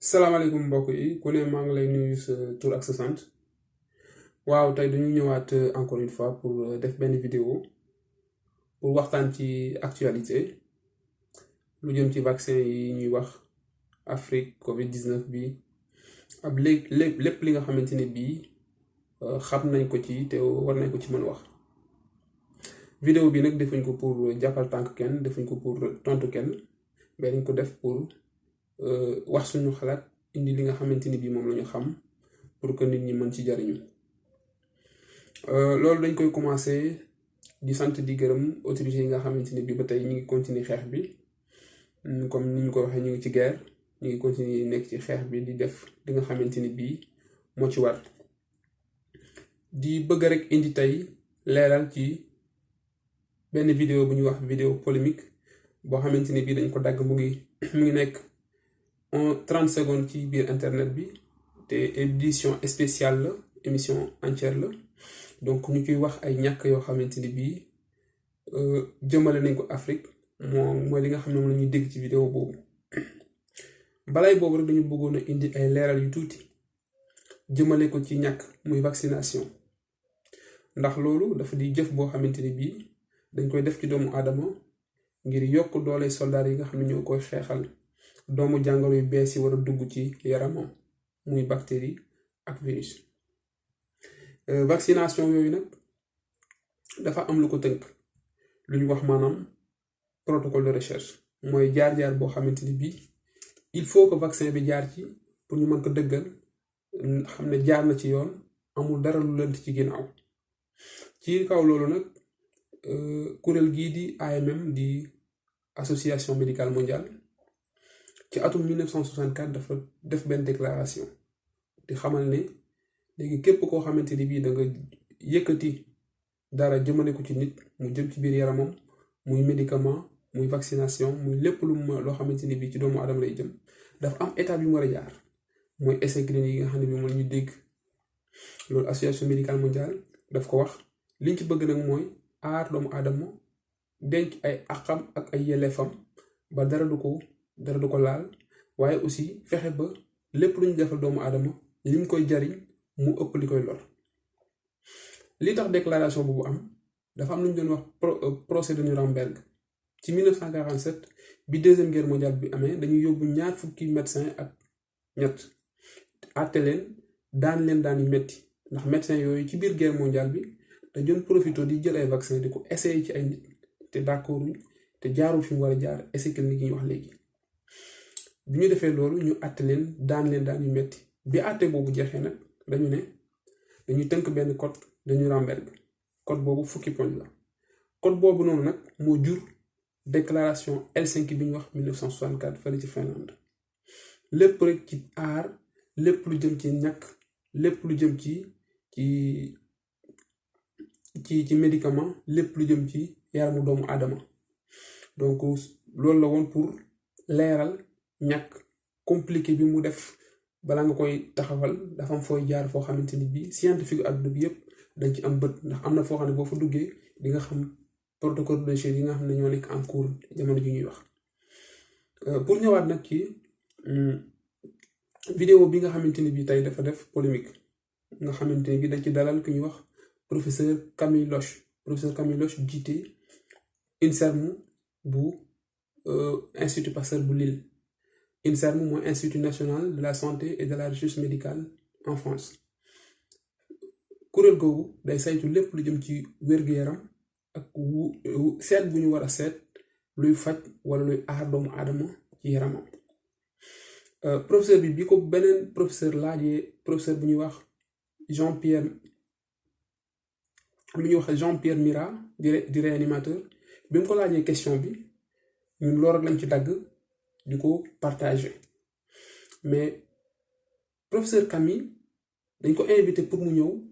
salaamaaleykum mbokk yi ku ne maa ngi lay nuyu sa tur ak sa sant waaw tey dañu ñëwaat encore une fois pour def benn vidéo pour waxtaan ci actualité lu jëm ci vaccin yi ñuy wax Afrique Covid 19 bi ab lépp li nga xamante ne bii xam nañ ko ci te war nañ ko ci mën wax. vidéo bi nag defuñ ko pour jàppal tànk kenn defuñ ko pour tontu kenn mais dañ ko def pour wax suñu xalaat indi li nga xamante ni bii moom la ñu xam pour que nit ñi mën ci jariñu. loolu dañ koy commencé di sant di gërëm autorités yi nga xamante ni bii ba tey ñu ngi continuer xeex bi comme ni ñu ko waxee ñu ngi ci guerre ñu ngi continuer nekk ci xeex bi di def li nga xamante ni bii moo ci war. di bëgg rek indi tey leeral ci benn vidéo bu ñuy wax vidéo polémique boo xamante ni bii dañ ko dagg mu ngi nekk en 30 secondes ci biir internet bi te édition spéciale la émission entière la donc ñu ciy wax ay ñàkk yoo xamante ni bii jëmale nañ ko Afrique mooy li nga xam ne moom la ñuy dégg ci vidéo boobu. balay boobu rek dañu bëggoon a indi ay leeral yu tuuti jëmale ko ci ñàkk muy vaccination ndax loolu dafa di jëf boo xamante ni bii dañ koy def ci doomu aadama ngir yokk doole soldaar yi nga xam ne ñoo koy xeexal doomu jàngoro yu bees yi war a dugg ci yaramam muy bactérie ak virus. vaccination yooyu nag dafa am lu ko tënk lu ñu wax maanaam protocole de recherche mooy jaar-jaar boo xamante ni bii il faut que vaccin bi jaar ci pour ñu mën ko dëggal xam ne jaar na ci yoon amul dara lu lënt ci ginnaaw. ci kaw loolu nag kuréel gii di AMM di association médicale mondiale ci atum 1964 dafa def benn déclaration di xamal ne léegi képp koo xamante ni bii da nga yëkkati dara jëmale ko ci nit mu jëm ci biir yaramam muy médicament muy vaccination muy lépp loo xamante ni bii ci doomu aadama lay jëm dafa am étape yu mu war a jaar mooy essai clinique yi nga xam ne bii moom la ñu dégg loolu association médicale mondiale daf ko wax liñ ci bëgg nag mooy aar doomu aadama denc ay àqam ak ay yelleefam ba dara du ko laal waaye aussi fexe ba lépp lu ñu defal doomu aadama lim koy jariñ mu ëpp li koy lor. li tax déclaration boobu am dafa am lu ñu doon wax procès de Nuremberg ci 1947 bi deuxième guerre mondiale bi amee dañuy yóbbu 20 médecin ak ñett àtte leen daan yu metti ndax médecin yooyu ci biir guerre mondiale bi dañu profité di jël ay vaccin di ko essayer ci ay nit te d'accorduñ te jaarul fi mu war a jaar essai clinique yi ñu wax léegi. bi ñu defee loolu ñu àtte leen daan yu metti bi àtte boobu jeexee nag dañu tënk benn code de Nuremberg code boobu fukki poñ la code boobu noonu nag moo jur déclaration Helsinki bi ñu wax 1964 fële ci Finlande lépp rek ci aar lépp lu jëm ci ñàkk lépp lu jëm ci médicament lépp lu jëm ci yaramu doomu aadama donc loolu la woon pour leeral ñàkk compliqué bi mu def balaa nga koy taxawal dafa am fooy jaar foo xamante ni bii scientifique àdduna bi yëpp dañ ci am bët ndax am na foo xam ne boo fa duggee di nga xam protocole de recherche yi nga xam ne ñoo nekk en cours jamono ji ñuy wax. pour ñëwaat nag ci vidéo bi nga xamante ni bii tey dafa def polémique nga xamante ni bii dañ ci dalal ku ñuy wax professeur Camille Loche jiite INSERM bu Institut Pasteur bu Lille. INSERM mooy Institut national de la santé et de la recherche médicale en France. kuréel googu day saytu lépp lu jëm ci wér-gu-yaram ak seet bu ñu war a seet luy faj wala luy aar doomu aadama ci yaramam. professeur bi ko beneen professeur laajee professeur bu ñuy wax Jean-Pierre Mira di réanimateur bi mu ko laajee question bi ñun loolu rek lañ ci dagg di ko partager mais professeur Camille dañ ko invité pour mu ñëw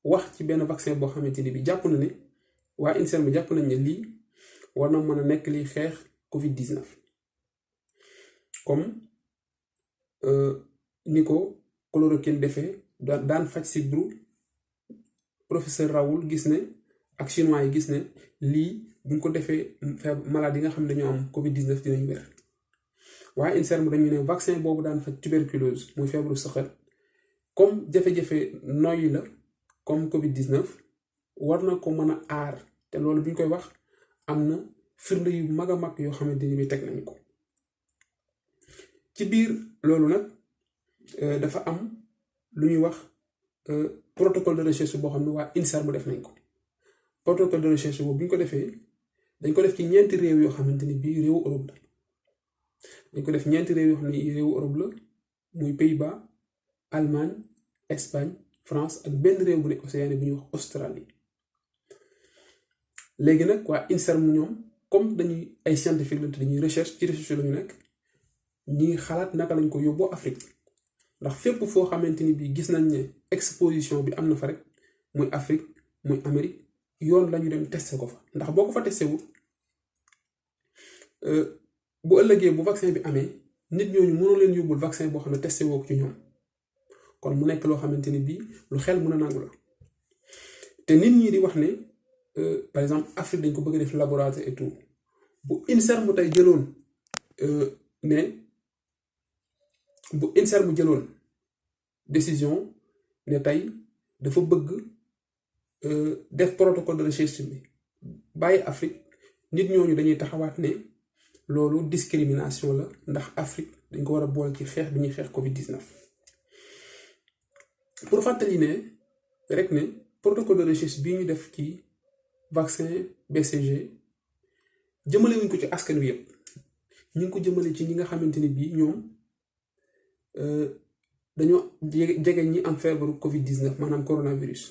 wax ci benn vaccin boo xamante ni bi jàpp na ne waa INSERM bi jàpp nañ ne lii war na mën a nekk liy xeex Covid 19 comme ni ko chloroquine defee daan faj sibbiru. professeur Raoul gis ne ak chinois yi gis ne lii buñ ko defee maladie yi nga xam ne dañoo am Covid 19 dinañ wér waa INSERM dañu ne vaccin boobu daan faj tuberculose muy feebaru sëqët comme jafe-jafe noyyi la comme Covid-19 war na ko mën a aar te loolu bi ñu koy wax am na firnde yu mag a mag yoo xamante ni bi teg nañu ko ci biir loolu nag dafa am lu ñuy wax protocole de recherche boo xam ne waa INSERM def nañ ko protocole de recherche boobu bi ñu ko defee dañ ko def ci ñeenti réew yoo xamante ni bii réewu Europe la dañ ko def ñeenti réew yoo xam ne réewu Europe la muy Pays-Bas Allemagne Espagne France ak benn réew bu nekk Océanie bu ñuy wax Australie léegi nag waa INSERM ñoom comme dañuy ay scientifique la te dañuy recherche ci recherche la ñu nekk ñi ngi xalaat naka lañ ko yóbboo Afrique ndax fépp foo xamante ni bii gis nañ ne exposition bi am na fa rek muy Afrique muy Amérique yoon lañu dem testé ko fa ndax boo ko fa testé wu bu ëllëgee bu vaccin bi amee nit ñooñu mënoo leen yóbbul vaccin boo xam ne testé woo ko ci ñoom kon mu nekk loo xamante ni bii lu xel mën a nangu la te nit ñi di wax ne par exemple Afrique dañ ko bëgg def laboratoire et tout bu INSERM tey jëloon bu INSERM jëloon décision ne tey dafa bëgg def protocole de recherche bi bàyyi Afrique nit ñooñu dañuy taxawaat ne loolu discrimination la ndax Afrique dañ ko war a boole ci xeex bi ñuy xeex Covid-19 pour fàttali ne rek ne protocole de recherche bii ñu def ci vaccin BCG jëmale wuñ ko ci askan wi yëpp ñu ngi ko jëmale ci ñi nga xamante ni bii ñoom dañoo jege ñi am feebaru Covid-19 maanaam coronavirus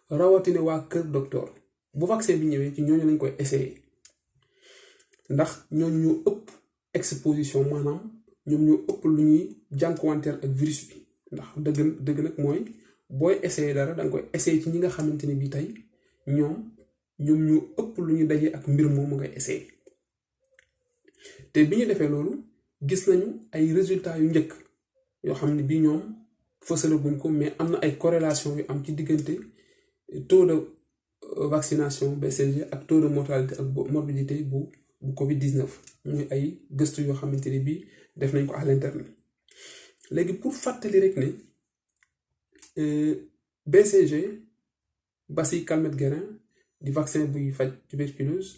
rawatina waa kër docteur bu vaccin bi ñëwee ci ñooñu lañ koy essayer ndax ñooñu ñoo ëpp exposition maanaam ñoom ñoo ëpp lu ñuy jànkuwanteel ak virus bi ndax dëgg nag mooy booy essayer dara danga koy essayer ci ñi nga xamante ne bii tey ñoom ñoo ëpp lu ñu dajee ak mbir moomu ngay essayer te bi ñu defee loolu gis nañu ay résultats yu njëkk yoo xam ne bii ñoom fësalaguñ ko mais am na ay corrélation yu am ci diggante taux de vaccination BCG ak taux de mortalité ak morbidité bu Covid-19 muy ay gëstu yoo xamante ni bii def nañ ko à l'interne léegi pour fàttali rek ne BCG Bacille Calmette-Guérin di vaccin buy faj tuberculose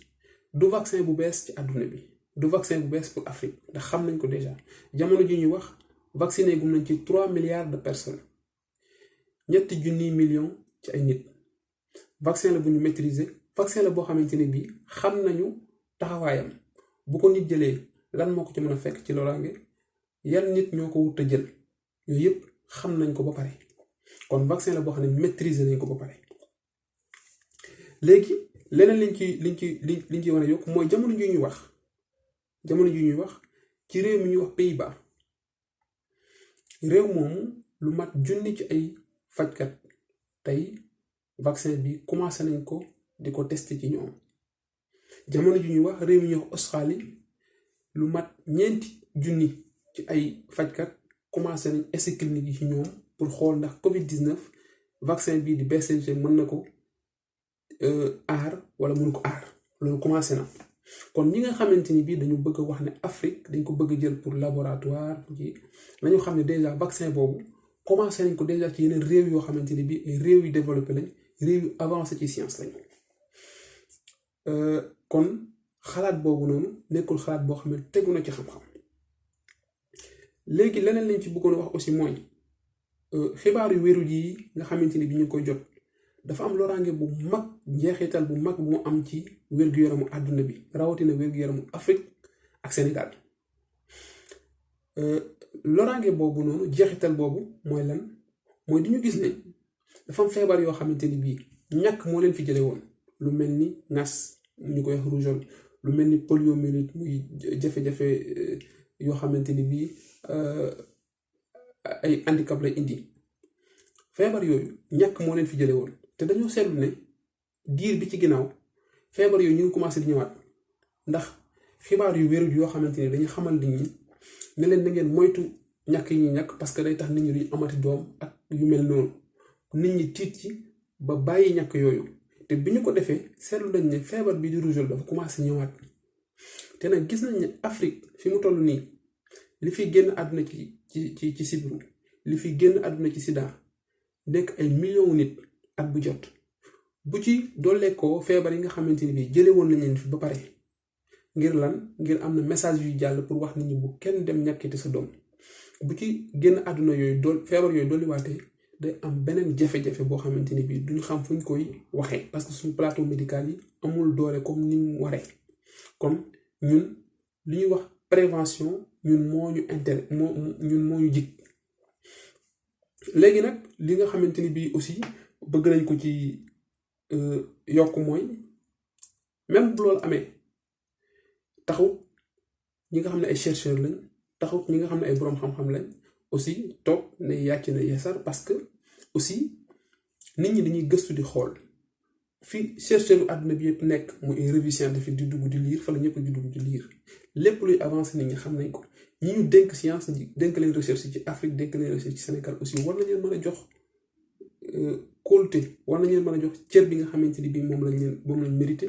du vaccin bu bees ci àdduna bi du vaccin bu bees pour Afrique ndax xam nañ ko déjà jamono ji ñuy wax vacciné gum nañ ci 3 milliards de personnes 3 millions ci ay nit vaccin la bu ñu maîtriser vaccin la boo xamante ne bii xam nañu taxawaayam bu ko nit jëlee lan moo ko ci mën a fekk ci loraange yan nit ñoo ko wut a jël yooyu yëpp xam nañ ko ba pare kon vaccin la boo xam ne maîtriser nañ ko ba pare léegi leneen liñ ci war a yokk mooy jamono ji ñuy wax ci réew mi ñuy wax Pays-Bas réew moomu lu mat junni ci ay fajkat tey vaccin bi commencé nañ ko di ko tester ci ñoom jamono ji ñuy wax réew mi ñuy wax Australie lu mat 4 junni ci ay fajkat commencé nañ essai clinique yi ci ñoom pour xool ndax Covid-19 vaccin bii di BCG mën na ko aar wala mënu ko aar loolu commencé na kon ñi nga xamante ni bii dañu bëgg a wax ne Afrique dañ ko bëgg jël pour laboratoire ci nañu xam ne déjà vaccin boobu commencé nañ ko déjà ci yeneen réew yoo xamante ni bii ay réew yu développé lañ réew yu avancé ci science lañu kon xalaat boobu noonu nekkul xalaat boo xam ne tegu na ci xam-xam léegi leneen lañ ci bëggoon wax aussi mooy xibaar yu wéru yi nga xamante ni bi ñu koy jot dafa am loraange bu mag njeexital bu mag bu mu am ci wér-gu-yaramu àdduna bi rawatina wér-gu-yaramu Afrique ak Sénégal loraange boobu noonu jeexital boobu mooy lan mooy di ñu gis ne dafa am feebar yoo xamante ni bii ñàkk moo leen fi jële woon lu mel ni ngas ñu koy wax rougeole lu mel ni poliomyélite muy jafe-jafe yoo xamante ni bii ay handicap lay indi feebar yooyu ñàkk moo leen fi jële woon te dañoo seetlu ne diir bi ci ginnaaw feebar yooyu ñu ngi commencé di ñëwaat ndax xibaar yu wérul yoo xamante ni dañu xamal nit ñi ne leen na ngeen moytu ñàkk yi ñuy ñàkk parce que day tax nit ñi duñu amati doom ak yu mel noonu nit ñi tiit ci ba bàyyi ñàkk yooyu te bi ñu ko defee seetlu nañ ne feebar bi di rougeole dafa commencé ñëwaat te nag gis nañ ne Afrique fi mu toll nii li fi génn àdduna ci sibiru li fi génn àdduna ci sida nekk ay millions nit at bu jot bu ci dooleekoo feebar yi nga xamante ni bii jële woon nañ leen fi ba pare ngir lan ngir am na message yuy jàll pour wax nit ñi bu kenn dem ñàkkiti sa doom bu ci génn àdduna yooyu feebar yooyu dolliwaatee day am beneen jafe-jafe boo xamante ni bii duñ xam fuñ koy waxee parce que suñu plateau médical yi amul doole comme ni mu waree comme ñun li ñuy wax prévention ñun moo ñu intérêt ñun moo ñu jig léegi nag li nga xamante ni bii aussi bëgg nañ ko ci yokk mooy même bu loolu amee taxut ñi nga xam ne ay chercheurs lañ taxut ñi nga xam ne ay boroom xam-xam lañ aussi toog ne yàcc na yeesar parce que aussi nit ñi dañuy gëstu di xool fi chercheur yu àdduna bi yëpp nekk muy revue scientifique di dugg di lire fa la ñëpp di dugg di lire lépp luy avancé nit ñi xam nañ ko ñi ñu dénk science dénk leen recherche ci Afrique dénk leen recherche ci Sénégal aussi war nañ leen mën a jox kóolute war nañ leen mën a jox cër bi nga xamante ni bii moom lañ mérité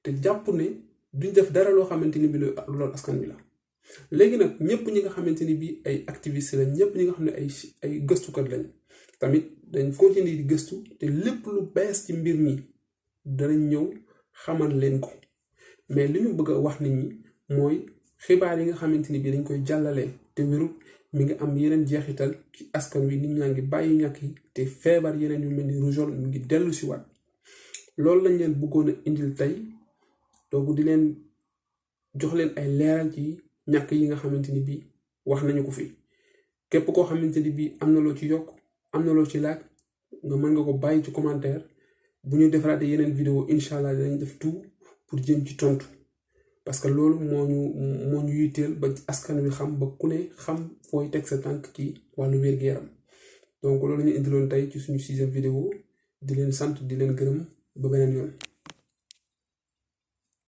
te jàpp ne duñ def dara loo xamante ni bi loolu askan bi la. léegi nag ñëpp ñi nga xamante ni bii ay activistes lañ ñëpp ñi nga xam ne ay gëstukat lañ tamit dañ continuer di gëstu te lépp lu bees ci mbir mi danañ ñëw xamal leen ko mais li ñu bëgg a wax nit ñi mooy xibaar yi nga xamante ni bii dañ koy jàllalee te wérut mi ngi am yeneen jeexital ci askan wi nit ñaa ngi bàyyi ñàkk yi te feebar yeneen yu mel ni rougeole mi ngi dellu si waat loolu lañ leen bëggoon a indil tey donc di leen jox leen ay leeral ci ñàkk yi nga xamante ni bii wax nañu ko fi képp koo xamante ni bii am na loo ci yokk am na loo ci laaj nga mën nga ko bàyyi ci commentaire bu ñu defaraatee yeneen vidéo incha allah dinañ def tout pour jëm ci tontu parce que loolu moo ñu yitteel ba askan wi xam ba ku ne xam fooy teg sa tànk ci wàllu wér-gu-yaram donc loolu ñu indiloon tey ci suñu 6e vidéo di leen sant di leen gërëm ba beneen yoon.